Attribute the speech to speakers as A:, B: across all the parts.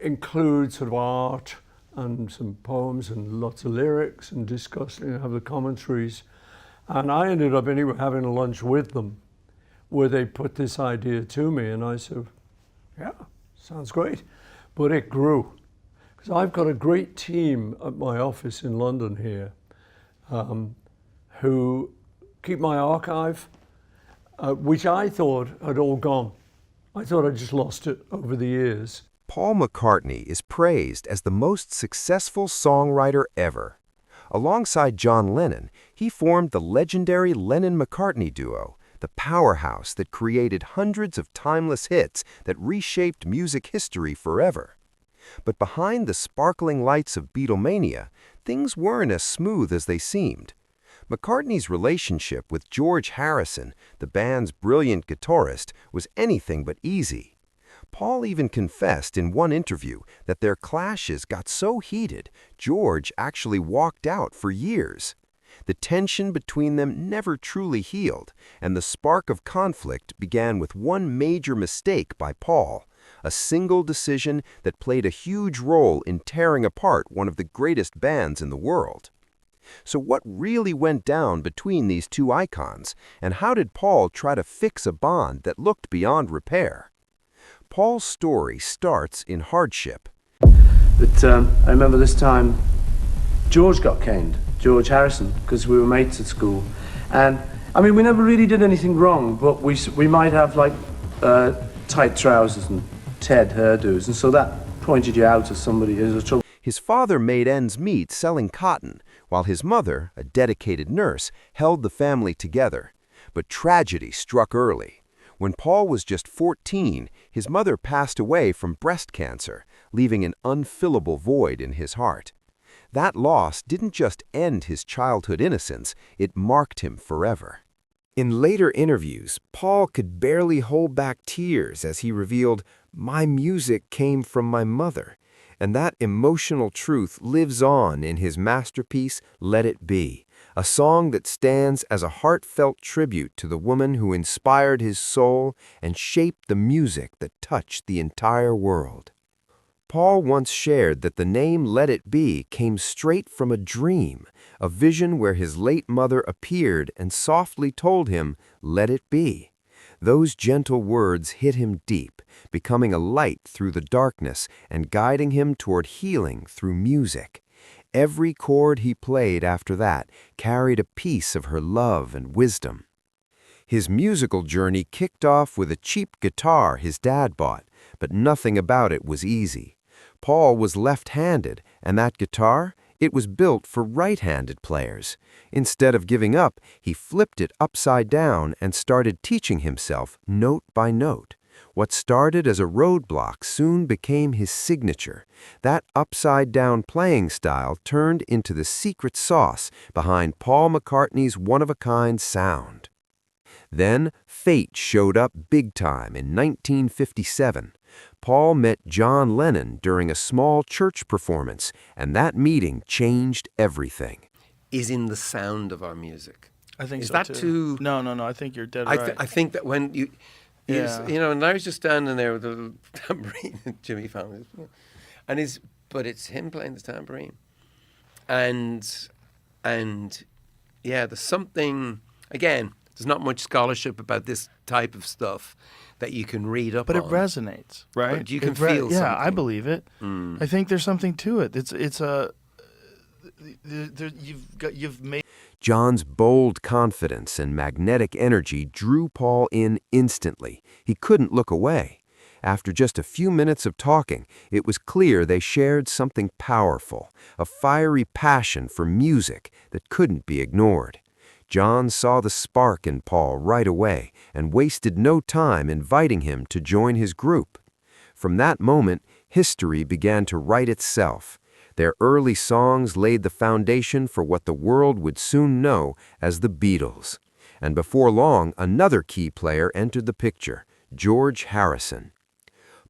A: include sort of art and some poems and lots of lyrics and discussing and have the commentaries. And I ended up anyway having a lunch with them where they put this idea to me, and I said, yeah, sounds great. But it grew. Because I've got a great team at my office in London here who keep my archive, which I thought had all gone. I thought I'd just lost it over the years.
B: Paul McCartney is praised as the most successful songwriter ever. Alongside John Lennon, he formed the legendary Lennon-McCartney duo, the powerhouse that created hundreds of timeless hits that reshaped music history forever. But behind the sparkling lights of Beatlemania, things weren't as smooth as they seemed. McCartney's relationship with George Harrison, the band's brilliant guitarist, was anything but easy. Paul even confessed in one interview that their clashes got so heated, George actually walked out for years. The tension between them never truly healed, and the spark of conflict began with one major mistake by Paul, a single decision that played a huge role in tearing apart one of the greatest bands in the world. So what really went down between these two icons, and how did Paul try to fix a bond that looked beyond repair? Paul's story starts in hardship.
C: But I remember this time George got caned, George Harrison, because we were mates at school. And I mean, we never really did anything wrong, but we might have like tight trousers and Ted hairdos, and so that pointed you out as somebody who's a trouble.
B: His father made ends meet selling cotton, while his mother, a dedicated nurse, held the family together. But tragedy struck early. When Paul was just 14, his mother passed away from breast cancer, leaving an unfillable void in his heart. That loss didn't just end his childhood innocence, it marked him forever. In later interviews, Paul could barely hold back tears as he revealed, "My music came from my mother." And that emotional truth lives on in his masterpiece, Let It Be, a song that stands as a heartfelt tribute to the woman who inspired his soul and shaped the music that touched the entire world. Paul once shared that the name Let It Be came straight from a dream, a vision where his late mother appeared and softly told him, "Let it be." Those gentle words hit him deep, becoming a light through the darkness and guiding him toward healing through music. Every chord he played after that carried a piece of her love and wisdom. His musical journey kicked off with a cheap guitar his dad bought, but nothing about it was easy. Paul was left-handed, and that guitar, it was built for right-handed players. Instead of giving up, he flipped it upside down and started teaching himself note by note. What started as a roadblock soon became his signature. That upside-down playing style turned into the secret sauce behind Paul McCartney's one-of-a-kind sound. Then, fate showed up big time in 1957. Paul met John Lennon during a small church performance, and that meeting changed everything.
D: Is in the sound of our music.
E: I think
D: is
E: so,
D: that
E: too.
D: too?
E: No, I think you're dead right.
D: I think that when you
E: Yeah.
D: and I was just standing there with the tambourine that Jimmy found, but it's him playing the tambourine, and yeah, there's something, again, there's not much scholarship about this type of stuff that you can read up
E: But
D: on.
E: it resonates, right?
D: But you can feel
E: yeah,
D: something.
E: I believe it. I think there's something to it. You've made.
B: John's bold confidence and magnetic energy drew Paul in instantly. He couldn't look away. After just a few minutes of talking, it was clear they shared something powerful, a fiery passion for music that couldn't be ignored. John saw the spark in Paul right away and wasted no time inviting him to join his group. From that moment, history began to write itself. Their early songs laid the foundation for what the world would soon know as the Beatles. And before long, another key player entered the picture, George Harrison.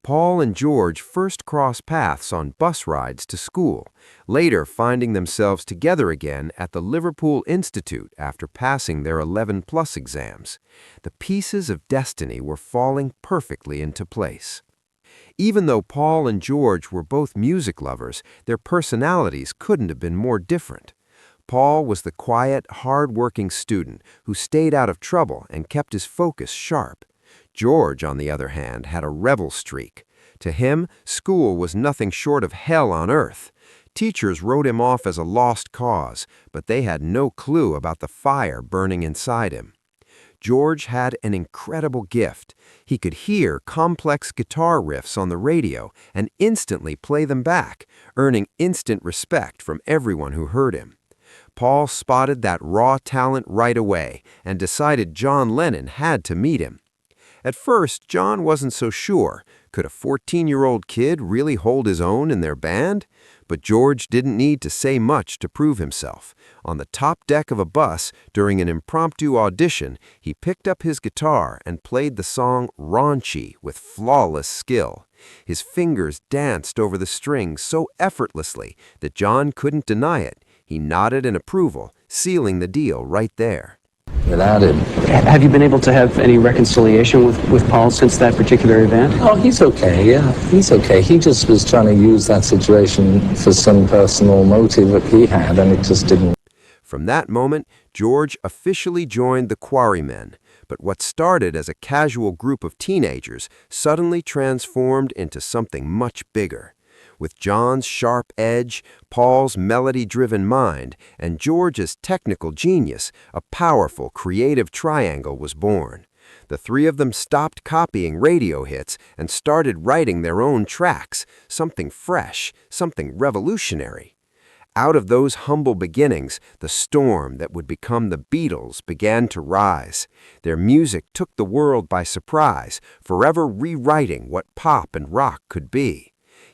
B: Paul and George first crossed paths on bus rides to school, later finding themselves together again at the Liverpool Institute after passing their 11+ exams. The pieces of destiny were falling perfectly into place. Even though Paul and George were both music lovers, their personalities couldn't have been more different. Paul was the quiet, hard-working student who stayed out of trouble and kept his focus sharp. George, on the other hand, had a rebel streak. To him, school was nothing short of hell on earth. Teachers wrote him off as a lost cause, but they had no clue about the fire burning inside him. George had an incredible gift. He could hear complex guitar riffs on the radio and instantly play them back, earning instant respect from everyone who heard him. Paul spotted that raw talent right away and decided John Lennon had to meet him. At first, John wasn't so sure. Could a 14-year-old kid really hold his own in their band? But George didn't need to say much to prove himself. On the top deck of a bus, during an impromptu audition, he picked up his guitar and played the song Raunchy with flawless skill. His fingers danced over the strings so effortlessly that John couldn't deny it. He nodded in approval, sealing the deal right there.
F: Without him.
G: Have you been able to have any reconciliation with Paul since that particular event?
F: Oh, he's okay, yeah. He's okay. He just was trying to use that situation for some personal motive that he had, and it just didn't.
B: From that moment, George officially joined the Quarrymen. But what started as a casual group of teenagers suddenly transformed into something much bigger. With John's sharp edge, Paul's melody-driven mind, and George's technical genius, a powerful, creative triangle was born. The three of them stopped copying radio hits and started writing their own tracks, something fresh, something revolutionary. Out of those humble beginnings, the storm that would become the Beatles began to rise. Their music took the world by surprise, forever rewriting what pop and rock could be.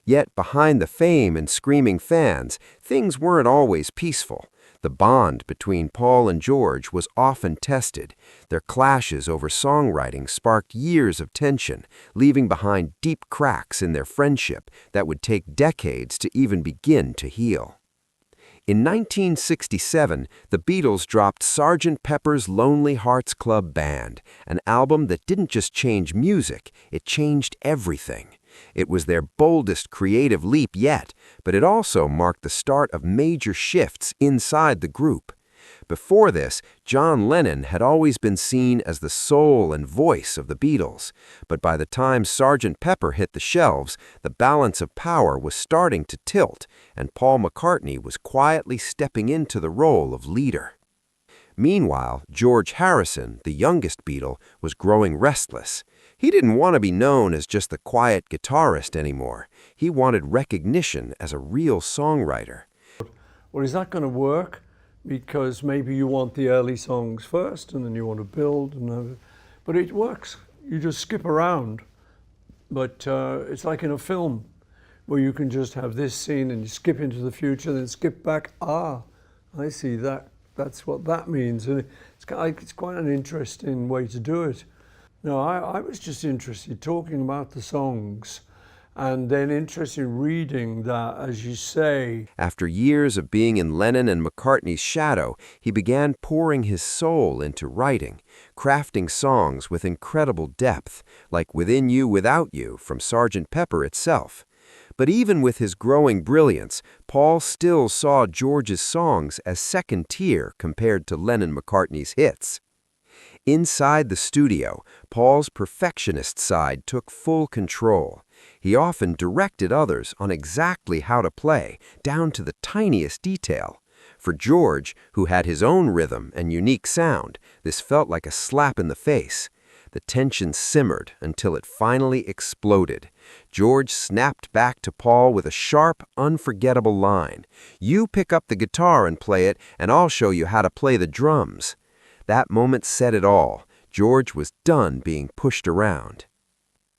B: Yet behind the fame and screaming fans, things weren't always peaceful. The bond between Paul and George was often tested. Their clashes over songwriting sparked years of tension, leaving behind deep cracks in their friendship that would take decades to even begin to heal. In 1967, the Beatles dropped Sgt. Pepper's Lonely Hearts Club Band, an album that didn't just change music, it changed everything. It was their boldest creative leap yet, but it also marked the start of major shifts inside the group. Before this, John Lennon had always been seen as the soul and voice of the Beatles, but by the time Sgt. Pepper hit the shelves, the balance of power was starting to tilt, and Paul McCartney was quietly stepping into the role of leader. Meanwhile, George Harrison, the youngest Beatle, was growing restless. He didn't want to be known as just the quiet guitarist anymore. He wanted recognition as a real songwriter.
A: Well, is that going to work? Because maybe you want the early songs first and then you want to build. But it works. You just skip around. But it's like in a film where you can just have this scene and you skip into the future, then skip back. Ah, I see that. That's what that means. And it's quite an interesting way to do it. No, I was just interested talking about the songs and then interested in reading that, as you say.
B: After years of being in Lennon and McCartney's shadow, he began pouring his soul into writing, crafting songs with incredible depth, like Within You, Without You from Sgt. Pepper itself. But even with his growing brilliance, Paul still saw George's songs as second tier compared to Lennon-McCartney's hits. Inside the studio, Paul's perfectionist side took full control. He often directed others on exactly how to play, down to the tiniest detail. For George, who had his own rhythm and unique sound, this felt like a slap in the face. The tension simmered until it finally exploded. George snapped back to Paul with a sharp, unforgettable line. "You pick up the guitar and play it, and I'll show you how to play the drums." That moment said it all. George was done being pushed around.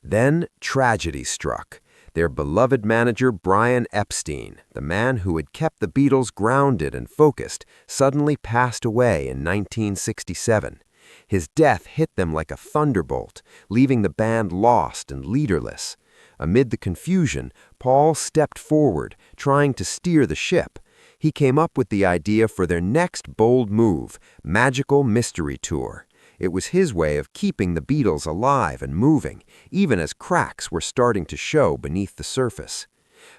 B: Then tragedy struck. Their beloved manager Brian Epstein, the man who had kept the Beatles grounded and focused, suddenly passed away in 1967. His death hit them like a thunderbolt, leaving the band lost and leaderless. Amid the confusion, Paul stepped forward, trying to steer the ship. He came up with the idea for their next bold move, Magical Mystery Tour. It was his way of keeping the Beatles alive and moving, even as cracks were starting to show beneath the surface.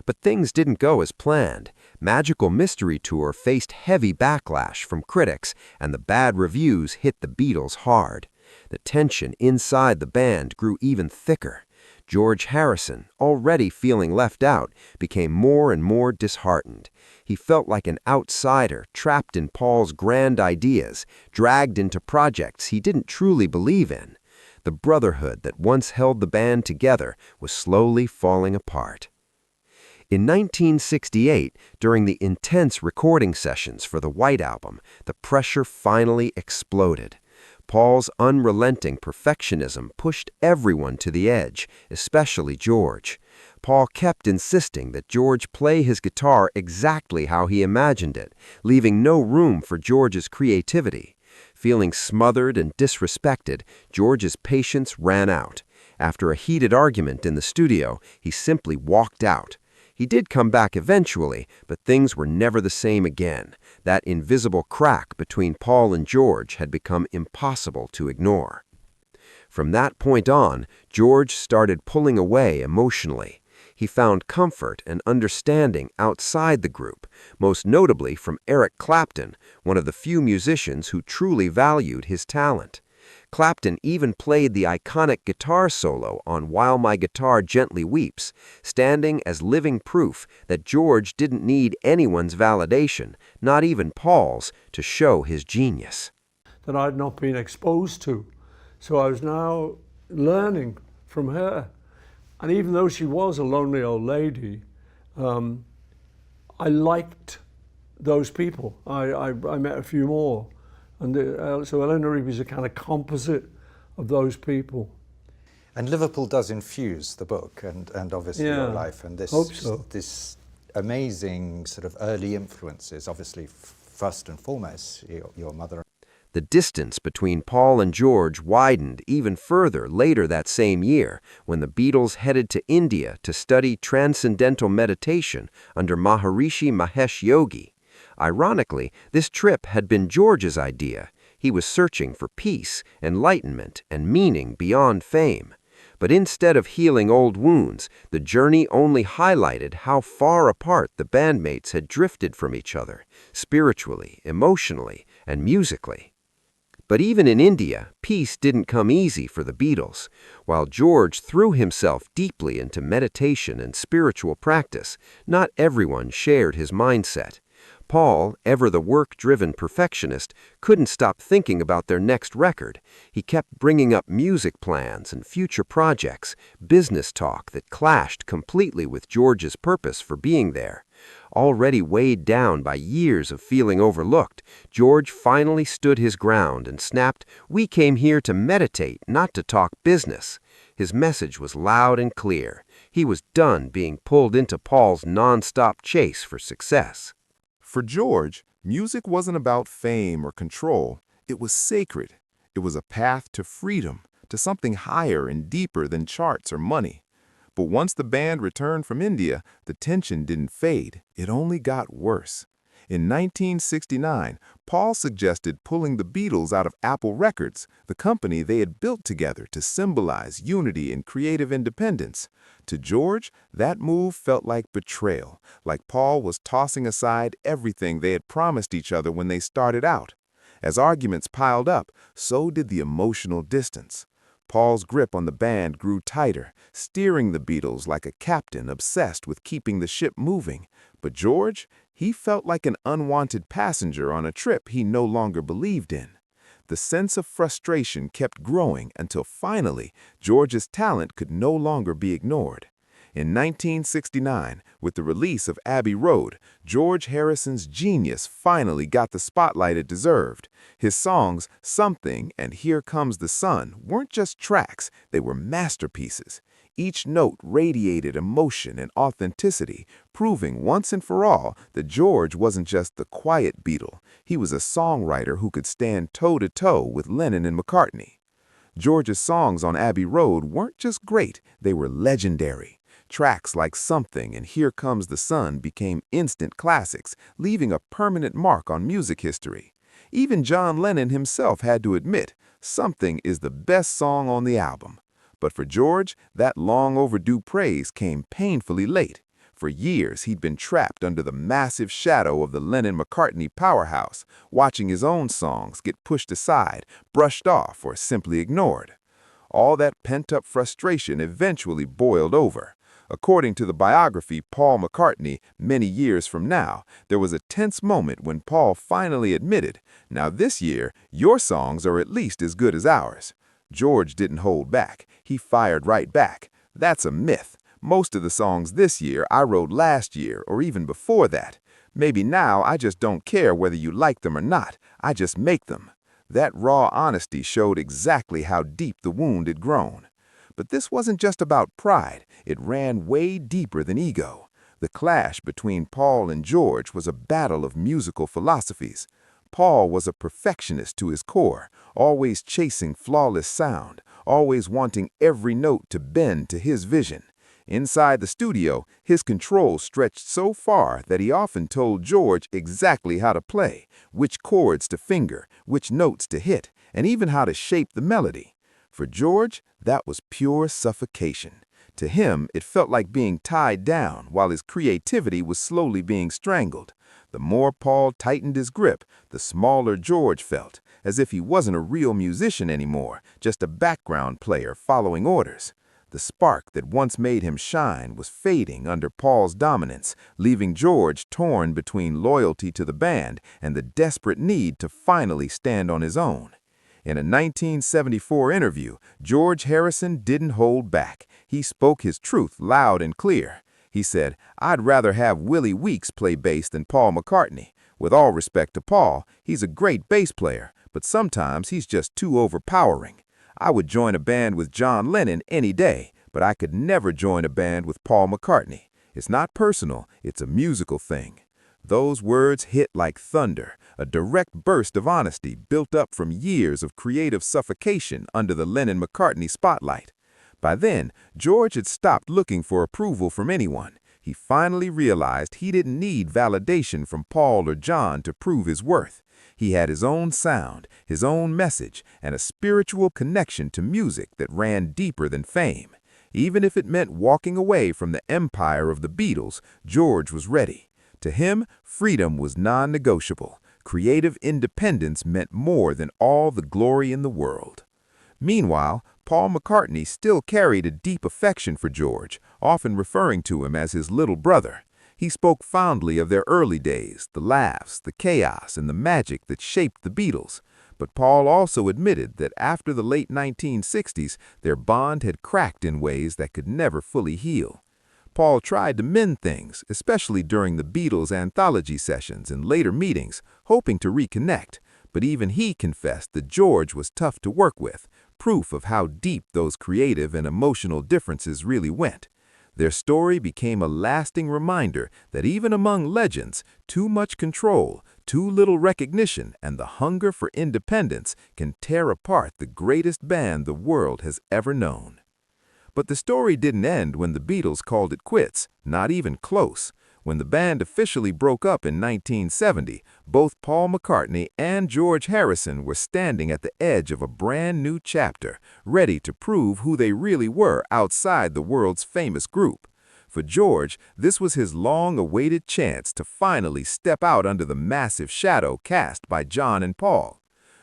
B: But things didn't go as planned. Magical Mystery Tour faced heavy backlash from critics, and the bad reviews hit the Beatles hard. The tension inside the band grew even thicker. George Harrison, already feeling left out, became more and more disheartened. He felt like an outsider trapped in Paul's grand ideas, dragged into projects he didn't truly believe in. The brotherhood that once held the band together was slowly falling apart. In 1968, during the intense recording sessions for the White Album, the pressure finally exploded. Paul's unrelenting perfectionism pushed everyone to the edge, especially George. Paul kept insisting that George play his guitar exactly how he imagined it, leaving no room for George's creativity. Feeling smothered and disrespected, George's patience ran out. After a heated argument in the studio, he simply walked out. He did come back eventually, but things were never the same again. That invisible crack between Paul and George had become impossible to ignore. From that point on, George started pulling away emotionally. He found comfort and understanding outside the group, most notably from Eric Clapton, one of the few musicians who truly valued his talent. Clapton even played the iconic guitar solo on While My Guitar Gently Weeps, standing as living proof that George didn't need anyone's validation, not even Paul's, to show his genius.
A: That I'd not been exposed to. So I was now learning from her. And even though she was a lonely old lady, I liked those people. I met a few more. And so Eleanor Rigby is a kind of composite of those people.
H: And Liverpool does infuse the book and obviously your life. And this amazing sort of early influences, obviously first and foremost, your mother.
B: The distance between Paul and George widened even further later that same year when the Beatles headed to India to study transcendental meditation under Maharishi Mahesh Yogi. Ironically, this trip had been George's idea. He was searching for peace, enlightenment, and meaning beyond fame. But instead of healing old wounds, the journey only highlighted how far apart the bandmates had drifted from each other, spiritually, emotionally, and musically. But even in India, peace didn't come easy for the Beatles. While George threw himself deeply into meditation and spiritual practice, not everyone shared his mindset. Paul, ever the work-driven perfectionist, couldn't stop thinking about their next record. He kept bringing up music plans and future projects, business talk that clashed completely with George's purpose for being there. Already weighed down by years of feeling overlooked, George finally stood his ground and snapped, "We came here to meditate, not to talk business." His message was loud and clear. He was done being pulled into Paul's non-stop chase for success.
I: For George, music wasn't about fame or control. It was sacred. It was a path to freedom, to something higher and deeper than charts or money. But once the band returned from India, the tension didn't fade. It only got worse. In 1969, Paul suggested pulling the Beatles out of Apple Records, the company they had built together to symbolize unity and creative independence. To George, that move felt like betrayal, like Paul was tossing aside everything they had promised each other when they started out. As arguments piled up, so did the emotional distance. Paul's grip on the band grew tighter, steering the Beatles like a captain obsessed with keeping the ship moving. But George, he felt like an unwanted passenger on a trip he no longer believed in. The sense of frustration kept growing until finally, George's talent could no longer be ignored. In 1969, with the release of Abbey Road, George Harrison's genius finally got the spotlight it deserved. His songs, Something and Here Comes the Sun, weren't just tracks, they were masterpieces. Each note radiated emotion and authenticity, proving once and for all that George wasn't just the quiet Beatle. He was a songwriter who could stand toe-to-toe with Lennon and McCartney. George's songs on Abbey Road weren't just great, they were legendary. Tracks like Something and Here Comes the Sun became instant classics, leaving a permanent mark on music history. Even John Lennon himself had to admit, Something is the best song on the album. But for George, that long overdue praise came painfully late. For years, he'd been trapped under the massive shadow of the Lennon-McCartney powerhouse, watching his own songs get pushed aside, brushed off, or simply ignored. All that pent-up frustration eventually boiled over. According to the biography Paul McCartney, many years from now, there was a tense moment when Paul finally admitted, "Now this year, your songs are at least as good as ours." George didn't hold back. He fired right back. "That's a myth. Most of the songs this year I wrote last year or even before that. Maybe now I just don't care whether you like them or not. I just make them." That raw honesty showed exactly how deep the wound had grown. But this wasn't just about pride. It ran way deeper than ego. The clash between Paul and George was a battle of musical philosophies. Paul was a perfectionist to his core, always chasing flawless sound, always wanting every note to bend to his vision. Inside the studio, his control stretched so far that he often told George exactly how to play, which chords to finger, which notes to hit, and even how to shape the melody. For George, that was pure suffocation. To him, it felt like being tied down while his creativity was slowly being strangled. The more Paul tightened his grip, the smaller George felt, as if he wasn't a real musician anymore, just a background player following orders. The spark that once made him shine was fading under Paul's dominance, leaving George torn between loyalty to the band and the desperate need to finally stand on his own. In a 1974 interview, George Harrison didn't hold back. He spoke his truth loud and clear. He said, "I'd rather have Willie Weeks play bass than Paul McCartney. With all respect to Paul, he's a great bass player, but sometimes he's just too overpowering. I would join a band with John Lennon any day, but I could never join a band with Paul McCartney. It's not personal, it's a musical thing." Those words hit like thunder, a direct burst of honesty built up from years of creative suffocation under the Lennon-McCartney spotlight. By then, George had stopped looking for approval from anyone. He finally realized he didn't need validation from Paul or John to prove his worth. He had his own sound, his own message, and a spiritual connection to music that ran deeper than fame. Even if it meant walking away from the empire of the Beatles, George was ready. To him, freedom was non-negotiable. Creative independence meant more than all the glory in the world. Meanwhile, Paul McCartney still carried a deep affection for George, often referring to him as his little brother. He spoke fondly of their early days, the laughs, the chaos, and the magic that shaped the Beatles. But Paul also admitted that after the late 1960s, their bond had cracked in ways that could never fully heal. Paul tried to mend things, especially during the Beatles' anthology sessions and later meetings, hoping to reconnect. But even he confessed that George was tough to work with, proof of how deep those creative and emotional differences really went. Their story became a lasting reminder that even among legends, too much control, too little recognition, and the hunger for independence can tear apart the greatest band the world has ever known. But the story didn't end when the Beatles called it quits, not even close. When the band officially broke up in 1970, both Paul McCartney and George Harrison were standing at the edge of a brand new chapter, ready to prove who they really were outside the world's famous group. For George, this was his long-awaited chance to finally step out under the massive shadow cast by John and Paul.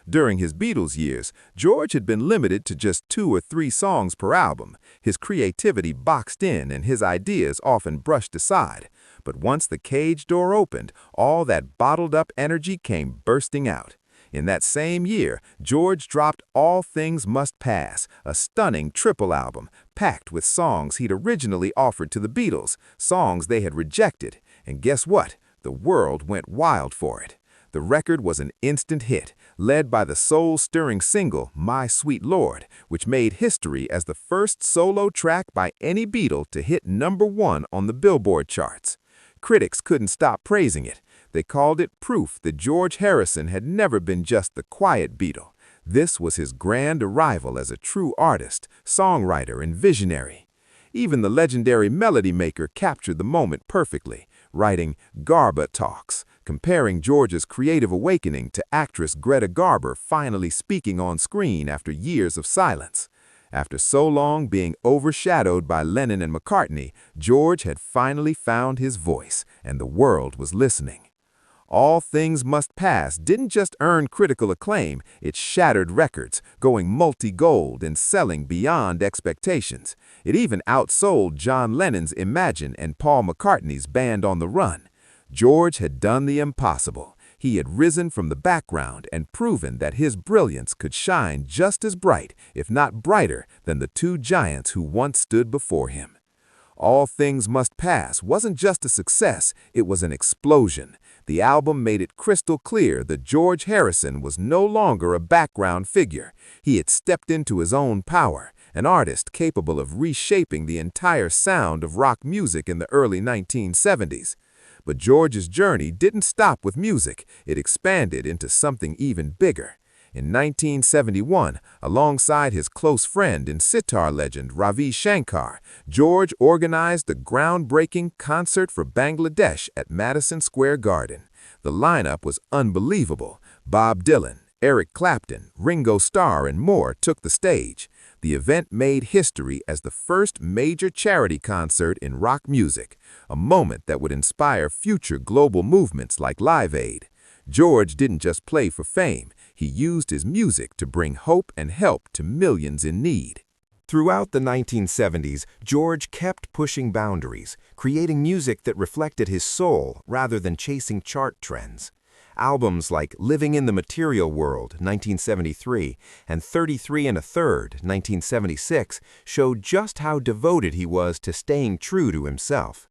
I: During his Beatles years, George had been limited to just 2 or 3 songs per album, his creativity boxed in and his ideas often brushed aside. But once the cage door opened, all that bottled-up energy came bursting out. In that same year, George dropped All Things Must Pass, a stunning triple album, packed with songs he'd originally offered to the Beatles, songs they had rejected. And guess what? The world went wild for it. The record was an instant hit, led by the soul-stirring single, My Sweet Lord, which made history as the first solo track by any Beatle to hit #1 on the Billboard charts. Critics couldn't stop praising it. They called it proof that George Harrison had never been just the quiet Beatle. This was his grand arrival as a true artist, songwriter, and visionary. Even the legendary melody maker captured the moment perfectly, writing Garba Talks, comparing George's creative awakening to actress Greta Garbo finally speaking on screen after years of silence. After so long being overshadowed by Lennon and McCartney, George had finally found his voice, and the world was listening. All Things Must Pass didn't just earn critical acclaim, it shattered records, going multi-gold and selling beyond expectations. It even outsold John Lennon's Imagine and Paul McCartney's Band on the Run. George had done the impossible. He had risen from the background and proven that his brilliance could shine just as bright, if not brighter, than the two giants who once stood before him. All Things Must Pass wasn't just a success, it was an explosion. The album made it crystal clear that George Harrison was no longer a background figure. He had stepped into his own power, an artist capable of reshaping the entire sound of rock music in the early 1970s. But George's journey didn't stop with music, it expanded into something even bigger. In 1971, alongside his close friend and sitar legend Ravi Shankar, George organized a groundbreaking concert for Bangladesh at Madison Square Garden. The lineup was unbelievable. Bob Dylan, Eric Clapton, Ringo Starr, and more took the stage. The event made history as the first major charity concert in rock music, a moment that would inspire future global movements like Live Aid. George didn't just play for fame, he used his music to bring hope and help to millions in need. Throughout the 1970s, George kept pushing boundaries, creating music that reflected his soul rather than chasing chart trends. Albums like Living in the Material World, 1973, and 33 1/3, 1976, showed just how devoted he was to staying true to himself.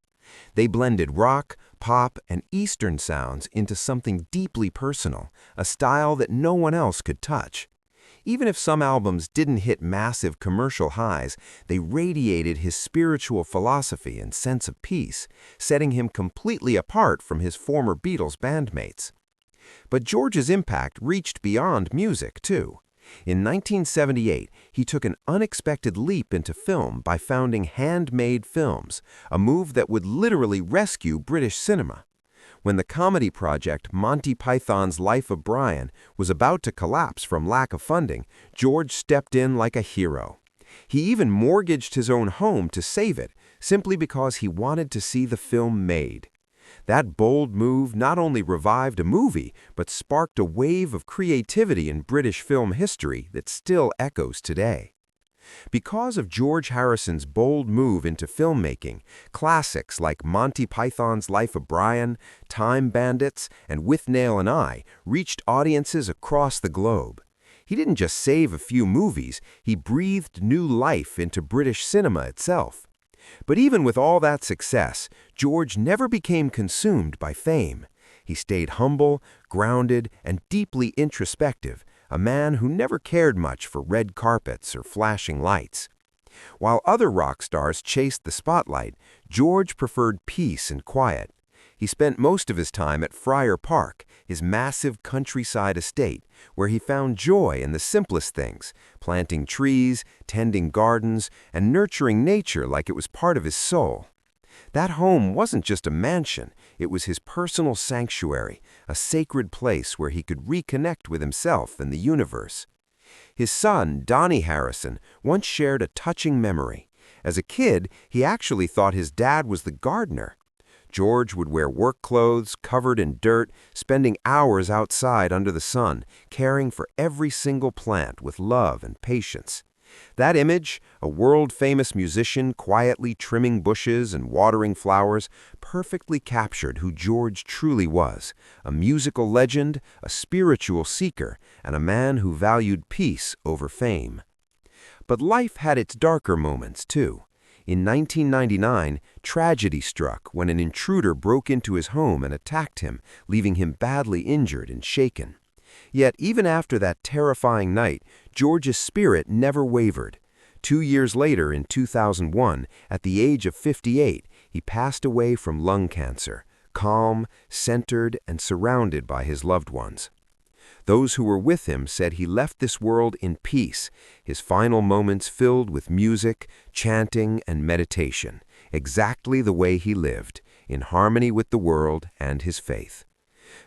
I: They blended rock, pop, and Eastern sounds into something deeply personal, a style that no one else could touch. Even if some albums didn't hit massive commercial highs, they radiated his spiritual philosophy and sense of peace, setting him completely apart from his former Beatles bandmates. But George's impact reached beyond music, too. In 1978, he took an unexpected leap into film by founding Handmade Films, a move that would literally rescue British cinema. When the comedy project Monty Python's Life of Brian was about to collapse from lack of funding, George stepped in like a hero. He even mortgaged his own home to save it, simply because he wanted to see the film made. That bold move not only revived a movie, but sparked a wave of creativity in British film history that still echoes today. Because of George Harrison's bold move into filmmaking, classics like Monty Python's Life of Brian, Time Bandits, and With Nail and I reached audiences across the globe. He didn't just save a few movies, he breathed new life into British cinema itself. But even with all that success, George never became consumed by fame. He stayed humble, grounded, and deeply introspective, a man who never cared much for red carpets or flashing lights. While other rock stars chased the spotlight, George preferred peace and quiet. He spent most of his time at Friar Park, his massive countryside estate, where he found joy in the simplest things, planting trees, tending gardens, and nurturing nature like it was part of his soul. That home wasn't just a mansion, it was his personal sanctuary, a sacred place where he could reconnect with himself and the universe. His son, Donnie Harrison, once shared a touching memory. As a kid, he actually thought his dad was the gardener. George would wear work clothes, covered in dirt, spending hours outside under the sun, caring for every single plant with love and patience. That image, a world-famous musician quietly trimming bushes and watering flowers, perfectly captured who George truly was, a musical legend, a spiritual seeker, and a man who valued peace over fame. But life had its darker moments, too. In 1999, tragedy struck when an intruder broke into his home and attacked him, leaving him badly injured and shaken. Yet even after that terrifying night, George's spirit never wavered. 2 years later, in 2001, at the age of 58, he passed away from lung cancer, calm, centered, and surrounded by his loved ones. Those who were with him said he left this world in peace, his final moments filled with music, chanting, and meditation, exactly the way he lived, in harmony with the world and his faith.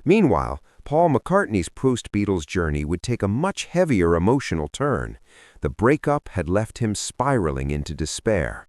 B: Meanwhile, Paul McCartney's post-Beatles journey would take a much heavier emotional turn. The breakup had left him spiraling into despair.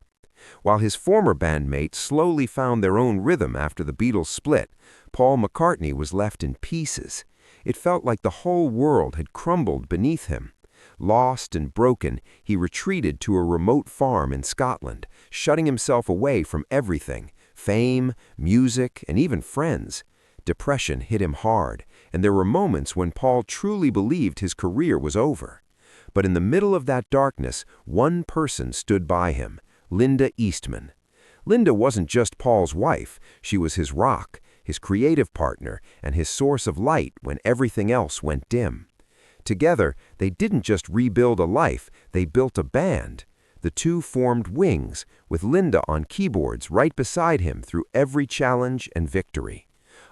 B: While his former bandmates slowly found their own rhythm after the Beatles split, Paul McCartney was left in pieces. It felt like the whole world had crumbled beneath him. Lost and broken, he retreated to a remote farm in Scotland, shutting himself away from everything: fame, music, and even friends. Depression hit him hard, and there were moments when Paul truly believed his career was over. But in the middle of that darkness, one person stood by him: Linda Eastman. Linda wasn't just Paul's wife, she was his rock, his creative partner, and his source of light when everything else went dim. Together, they didn't just rebuild a life, they built a band. The two formed Wings, with Linda on keyboards right beside him through every challenge and victory.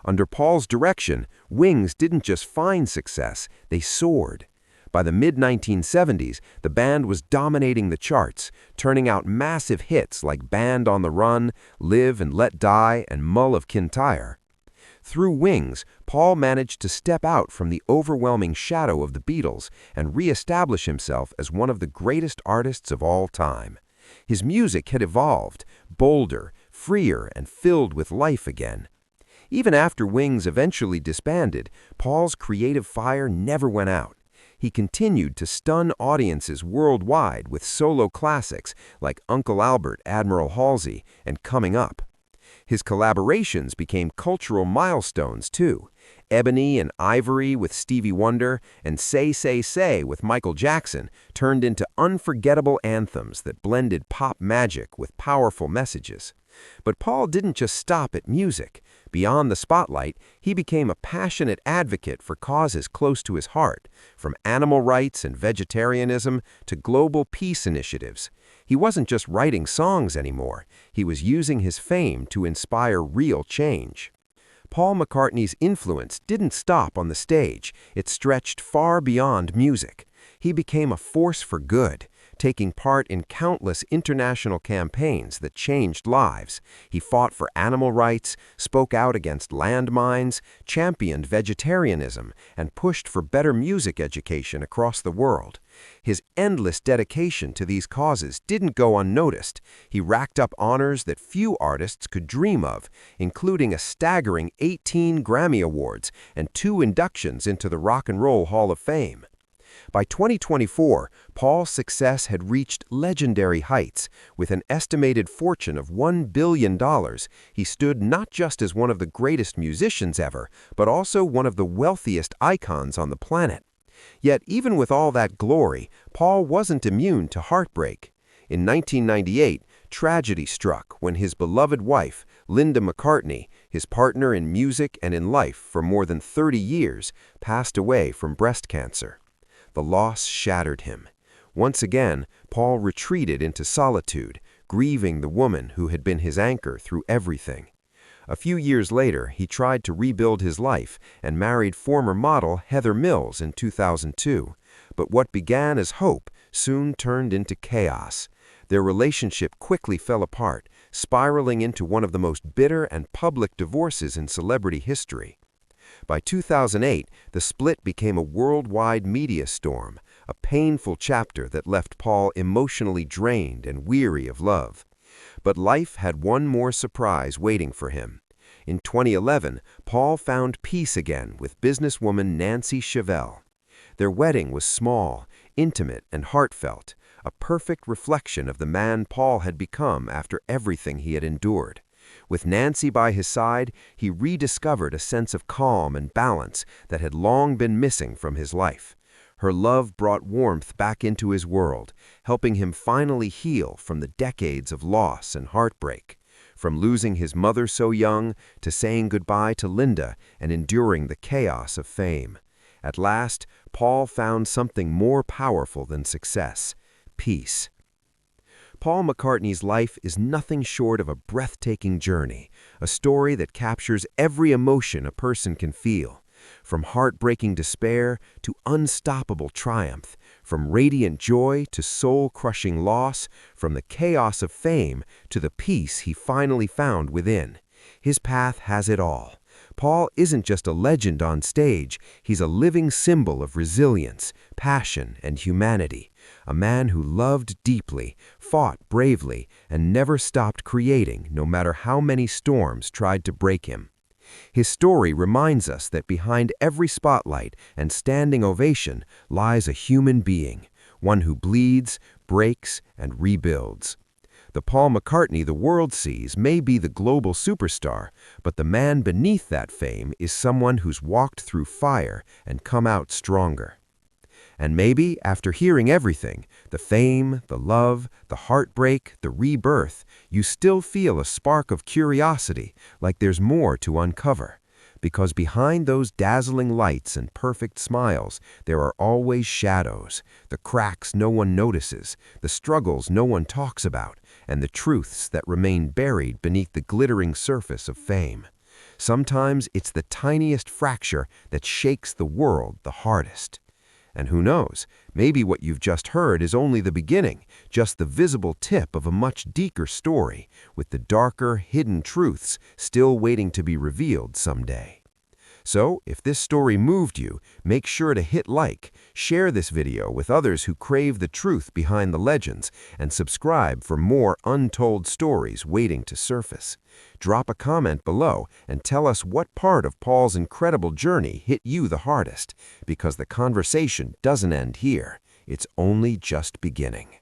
B: Under Paul's direction, Wings didn't just find success, they soared. By the mid-1970s, the band was dominating the charts, turning out massive hits like Band on the Run, Live and Let Die, and Mull of Kintyre. Through Wings, Paul managed to step out from the overwhelming shadow of the Beatles and re-establish himself as one of the greatest artists of all time. His music had evolved, bolder, freer, and filled with life again. Even after Wings eventually disbanded, Paul's creative fire never went out. He continued to stun audiences worldwide with solo classics like Uncle Albert, Admiral Halsey, and Coming Up. His collaborations became cultural milestones, too. Ebony and Ivory with Stevie Wonder and Say, Say, Say with Michael Jackson turned into unforgettable anthems that blended pop magic with powerful messages. But Paul didn't just stop at music. Beyond the spotlight, he became a passionate advocate for causes close to his heart, from animal rights and vegetarianism to global peace initiatives. He wasn't just writing songs anymore, he was using his fame to inspire real change. Paul McCartney's influence didn't stop on the stage, it stretched far beyond music. He became a force for good, taking part in countless international campaigns that changed lives. He fought for animal rights, spoke out against landmines, championed vegetarianism, and pushed for better music education across the world. His endless dedication to these causes didn't go unnoticed. He racked up honors that few artists could dream of, including a staggering 18 Grammy Awards and 2 inductions into the Rock and Roll Hall of Fame. By 2024, Paul's success had reached legendary heights. With an estimated fortune of $1 billion, he stood not just as one of the greatest musicians ever, but also one of the wealthiest icons on the planet. Yet even with all that glory, Paul wasn't immune to heartbreak. In 1998, tragedy struck when his beloved wife, Linda McCartney, his partner in music and in life for more than 30 years, passed away from breast cancer. The loss shattered him. Once again, Paul retreated into solitude, grieving the woman who had been his anchor through everything. A few years later, he tried to rebuild his life and married former model Heather Mills in 2002. But what began as hope soon turned into chaos. Their relationship quickly fell apart, spiraling into one of the most bitter and public divorces in celebrity history. By 2008, the split became a worldwide media storm, a painful chapter that left Paul emotionally drained and weary of love. But life had one more surprise waiting for him. In 2011, Paul found peace again with businesswoman Nancy Chevelle. Their wedding was small, intimate, and heartfelt, a perfect reflection of the man Paul had become after everything he had endured. With Nancy by his side, he rediscovered a sense of calm and balance that had long been missing from his life. Her love brought warmth back into his world, helping him finally heal from the decades of loss and heartbreak. From losing his mother so young to saying goodbye to Linda and enduring the chaos of fame. At last, Paul found something more powerful than success: peace. Paul McCartney's life is nothing short of a breathtaking journey, a story that captures every emotion a person can feel. From heartbreaking despair to unstoppable triumph, from radiant joy to soul-crushing loss, from the chaos of fame to the peace he finally found within. His path has it all. Paul isn't just a legend on stage, he's a living symbol of resilience, passion, and humanity. A man who loved deeply, fought bravely, and never stopped creating, no matter how many storms tried to break him. His story reminds us that behind every spotlight and standing ovation lies a human being, one who bleeds, breaks, and rebuilds. The Paul McCartney the world sees may be the global superstar, but the man beneath that fame is someone who's walked through fire and come out stronger. And maybe, after hearing everything, the fame, the love, the heartbreak, the rebirth, you still feel a spark of curiosity, like there's more to uncover. Because behind those dazzling lights and perfect smiles, there are always shadows, the cracks no one notices, the struggles no one talks about, and the truths that remain buried beneath the glittering surface of fame. Sometimes it's the tiniest fracture that shakes the world the hardest. And who knows, maybe what you've just heard is only the beginning, just the visible tip of a much deeper story, with the darker, hidden truths still waiting to be revealed someday. So, if this story moved you, make sure to hit like, share this video with others who crave the truth behind the legends, and subscribe for more untold stories waiting to surface. Drop a comment below and tell us what part of Paul's incredible journey hit you the hardest, because the conversation doesn't end here. It's only just beginning.